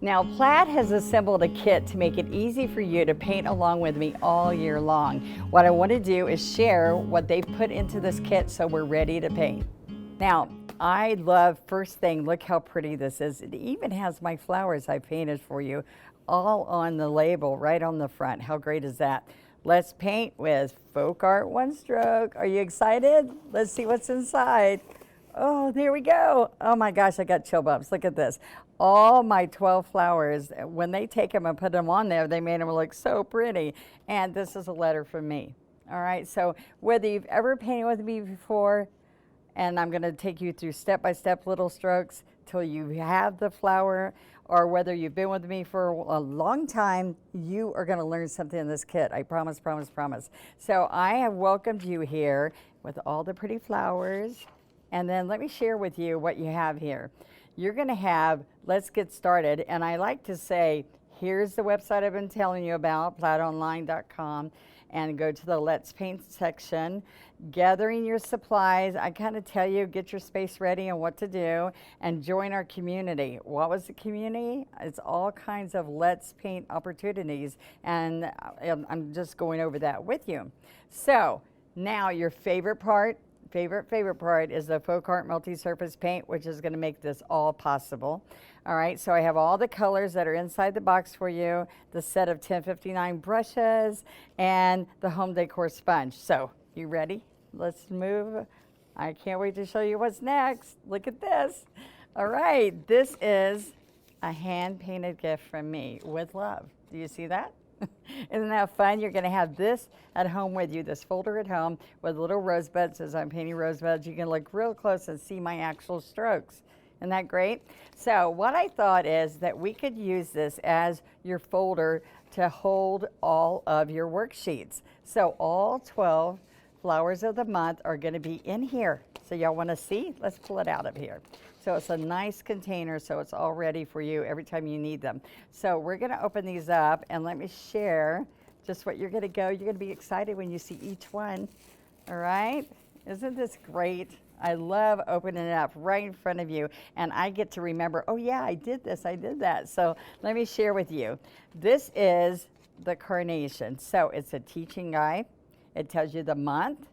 Now, Plaid has assembled a kit to make it easy for you to paint along with me all year long. What I want to do is share what they've put into this kit so we're ready to paint. Now, I love, first thing, look how pretty this is. It even has my flowers I painted for you all on the label right on the front. How great is that? Let's paint with Folk Art One Stroke. Are you excited? Let's see what's inside. Oh, there we go. Oh my gosh, I got chill bumps. Look at this. All my 12 flowers, when they take them and put them on there, they made them look so pretty. And this is a letter from me. All right, so whether you've ever painted with me before, and I'm going to take you through step-by-step little strokes till you have the flower, or whether you've been with me for a long time, you are going to learn something in this kit. I promise, promise, promise. So I have welcomed you here with all the pretty flowers. And then let me share with you what you have here. You're going to have, let's get started. And I like to say, here's the website I've been telling you about, plaidonline.com. And go to the Let's Paint section. Gathering your supplies, I kind of tell you, get your space ready and what to do, and join our community. What was the community? It's all kinds of Let's Paint opportunities, and I'm just going over that with you. So now your favorite part is the Folk Art Multi-Surface Paint, which is going to make this all possible. All right, so I have all the colors that are inside the box for you, the set of 1059 brushes, and the home decor sponge. So, you ready? Let's move. I can't wait to show you what's next. Look at this. All right, this is a hand-painted gift from me with love. Do you see that? Isn't that fun? You're going to have this at home with you, this folder at home with little rosebuds. As I'm painting rosebuds, you can look real close and see my actual strokes. Isn't that great? So what I thought is that we could use this as your folder to hold all of your worksheets. So all 12 flowers of the month are going to be in here. So y'all want to see? Let's pull it out of here. So it's a nice container, so it's all ready for you every time you need them. So we're going to open these up, and let me share just what you're going to go. You're going to be excited when you see each one. All right? Isn't this great? I love opening it up right in front of you, and I get to remember, oh yeah, I did this, I did that. So let me share with you. This is the carnation. So it's a teaching guide. It tells you the month.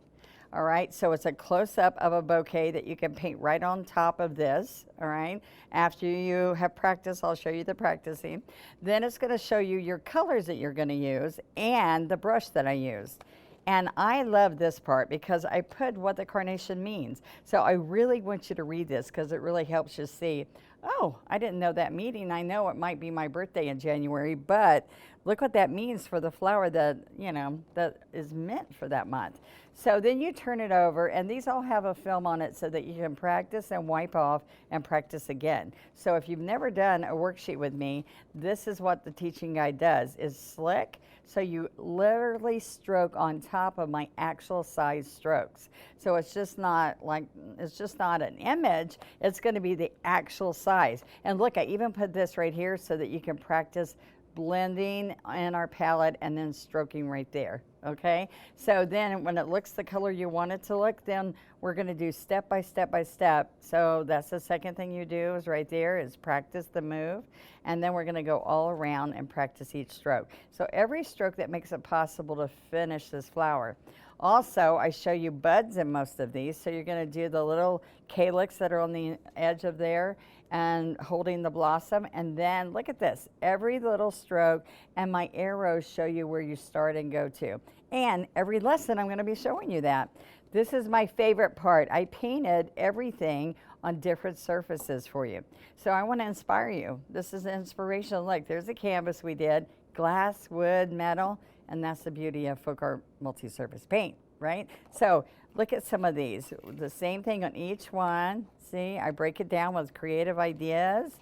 All right, so it's a close-up of a bouquet that you can paint right on top of this, all right? After you have practiced, I'll show you the practicing. Then it's going to show you your colors that you're going to use and the brush that I used. And I love this part because I put what the carnation means. So I really want you to read this because it really helps you see, oh, I didn't know that meaning. I know it might be my birthday in January, but look what that means for the flower that, you know, that is meant for that month. So then you turn it over, and these all have a film on it so that you can practice and wipe off and practice again. So if you've never done a worksheet with me, this is what the teaching guide does, is slick. So you literally stroke on top of my actual size strokes. So it's just not like, it's just not an image, it's going to be the actual size. And look, I even put this right here so that you can practice blending in our palette and then stroking right there, okay? So then when it looks the color you want it to look, then we're gonna do step by step by step. So that's the second thing you do is right there is practice the move. And then we're gonna go all around and practice each stroke. So every stroke that makes it possible to finish this flower. Also, I show you buds in most of these. So you're gonna do the little calyx that are on the edge of there and holding the blossom. And then look at this, every little stroke and my arrows show you where you start and go to. And every lesson I'm gonna be showing you that. This is my favorite part. I painted everything on different surfaces for you. So I wanna inspire you. This is inspirational. Look, there's a canvas we did, glass, wood, metal, and that's the beauty of Folk Art Multi-Surface Paint, right? So look at some of these. The same thing on each one. See, I break it down with creative ideas.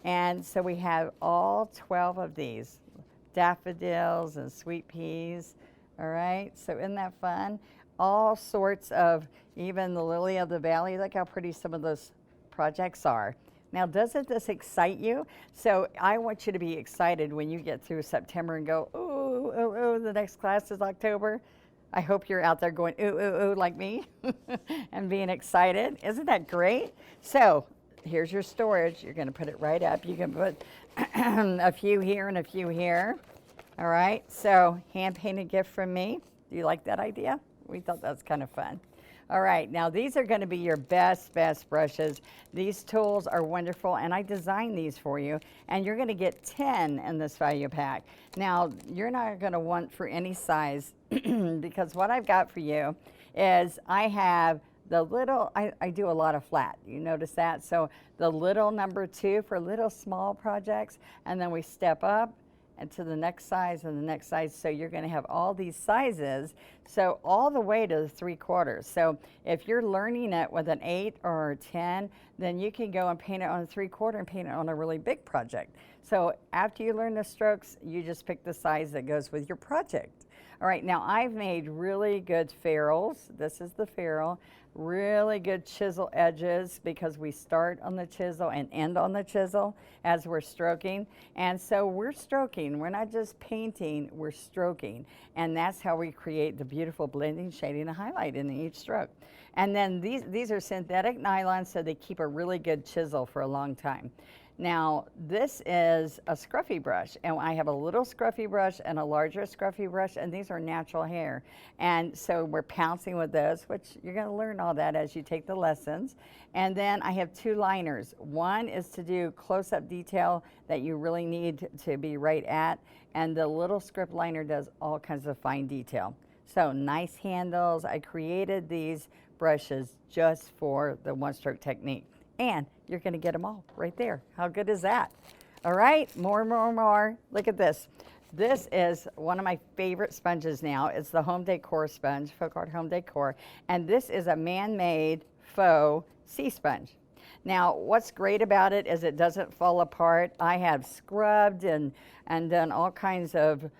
And so we have all 12 of these, daffodils and sweet peas, all right? So isn't that fun? All sorts of, even the lily of the valley, look how pretty some of those projects are. Now, doesn't this excite you? So I want you to be excited when you get through September and go, ooh, ooh, ooh, the next class is October. I hope you're out there going, ooh, ooh, ooh, like me, and being excited. Isn't that great? So here's your storage. You're gonna put it right up. You can put a few here and a few here. All right, so hand-painted gift from me. Do you like that idea? We thought that was kind of fun. All right, now these are gonna be your best brushes. These tools are wonderful, and I designed these for you, and you're gonna get 10 in this value pack. Now, you're not gonna want for any size, because what I've got for you is I have the little, I do a lot of flat, you notice that? So the little number 2 for little small projects, and then we step up and to the next size and the next size. So you're gonna have all these sizes, so all the way to the 3/4. So if you're learning it with an 8 or a 10, then you can go and paint it on a 3/4 and paint it on a really big project. So after you learn the strokes, you just pick the size that goes with your project. All right, now I've made really good ferrules. This is the ferrule. Really good chisel edges, because we start on the chisel and end on the chisel as we're stroking. And so we're stroking, we're not just painting, we're stroking. And that's how we create the beautiful blending, shading, and highlight in each stroke. And then these are synthetic nylon, so they keep a really good chisel for a long time. Now, this is a scruffy brush, and I have a little scruffy brush and a larger scruffy brush, and these are natural hair. And so we're pouncing with those, which you're gonna learn all that as you take the lessons. And then I have 2 liners. One is to do close-up detail that you really need to be right at, and the little script liner does all kinds of fine detail. So nice handles. I created these brushes just for the one-stroke technique. And you're gonna get them all right there. How good is that? All right, more. Look at this. This is one of my favorite sponges now. It's the Home Decor sponge, Folk Art Home Decor. And this is a man-made faux sea sponge. Now, what's great about it is it doesn't fall apart. I have scrubbed and done all kinds of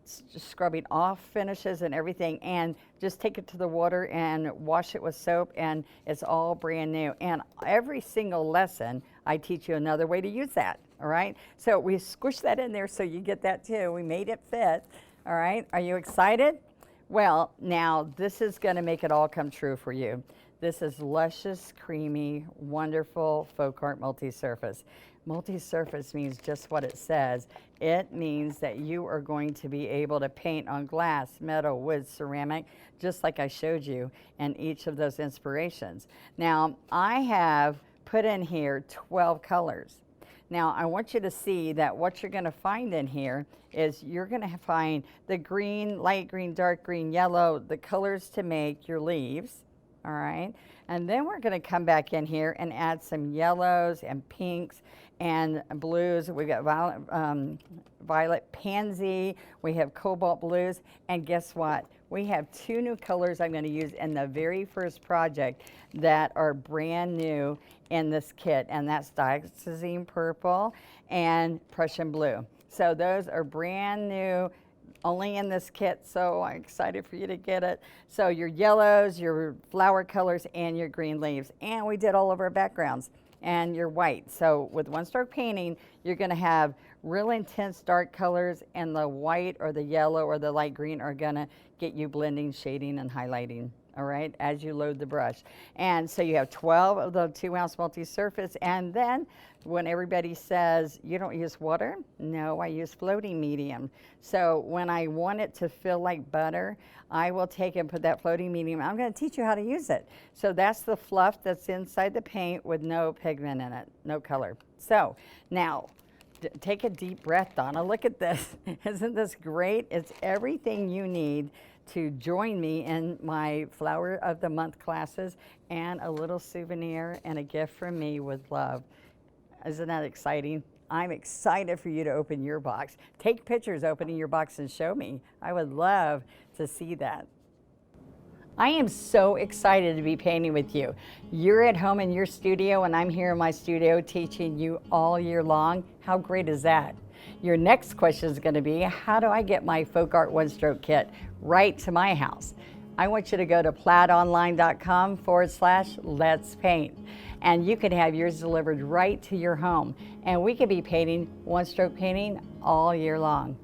scrubbing off finishes and everything, and just take it to the water and wash it with soap, and it's all brand new. And every single lesson, I teach you another way to use that, all right? So we squish that in there so you get that too. We made it fit, all right? Are you excited? Well, now this is gonna make it all come true for you. This is luscious, creamy, wonderful Folk Art multi-surface. Multi-surface means just what it says. It means that you are going to be able to paint on glass, metal, wood, ceramic, just like I showed you in each of those inspirations. Now, I have put in here 12 colors. Now, I want you to see that what you're gonna find in here is you're gonna find the green, light green, dark green, yellow, the colors to make your leaves. All right, and then we're going to come back in here and add some yellows and pinks and blues. We got violet pansy, we have cobalt blues, and guess what? We have 2 new colors I'm going to use in the very first project that are brand new in this kit, and that's dioxazine purple and Prussian blue. So those are brand new, only in this kit, so I'm excited for you to get it. So your yellows, your flower colors, and your green leaves. And we did all of our backgrounds, and your white. So with one-stroke painting, you're gonna have real intense dark colors, and the white or the yellow or the light green are gonna get you blending, shading, and highlighting, all right, as you load the brush. And so you have 12 of the 2-ounce multi-surface, and then when everybody says, you don't use water? No, I use floating medium. So when I want it to feel like butter, I will take and put that floating medium. I'm gonna teach you how to use it. So that's the fluff that's inside the paint with no pigment in it, no color. So now, take a deep breath, Donna. Look at this. Isn't this great? It's everything you need to join me in my Flower of the Month classes, and a little souvenir and a gift from me with love. Isn't that exciting? I'm excited for you to open your box. Take pictures opening your box and show me. I would love to see that. I am so excited to be painting with you. You're at home in your studio, and I'm here in my studio teaching you all year long. How great is that? Your next question is going to be, how do I get my Folk Art one-stroke kit right to my house? I want you to go to plaidonline.com/let's paint, and you can have yours delivered right to your home, and we could be painting one-stroke painting all year long.